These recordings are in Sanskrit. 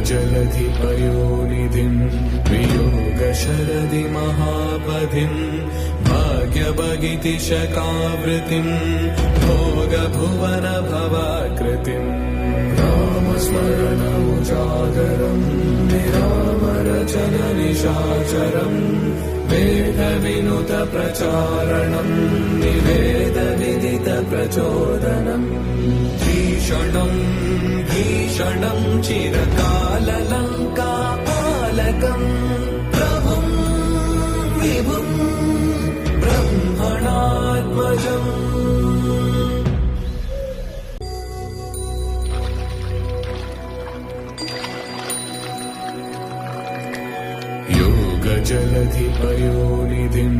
योगजलधिपयोनिधिं वियोगशरदि महापथिं भाग्यभगितिशकावृतिं भोगभुवनभवाकृतिम् रामस्मरणमुजागरं निरामरचननिशाचरं वेदविनुतप्रचारणं निवेदविदितप्रचोदनम् भीषणं चिरकाललङ्कापालकं प्रभुं विभुं ब्रह्मणात्मजम् योगजलधिपयोनिधिं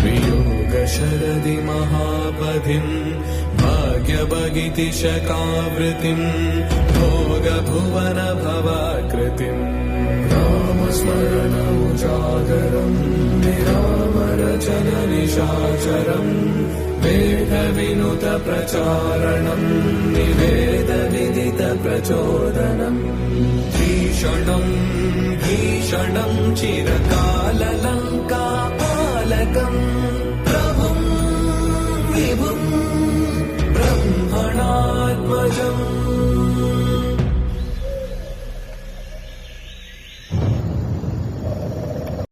वियोगशरदि महापथिं भाग्यभगितिशकावृतिं भोगभुवनभवाकृतिम् रामस्मरणमुजागरं निरामरचननिशाचरं वेदविनुतप्रचारणं निवेदविदितप्रचोदनम् भीषणं चिरकाललङ्कापालकं प्रभुं विभुं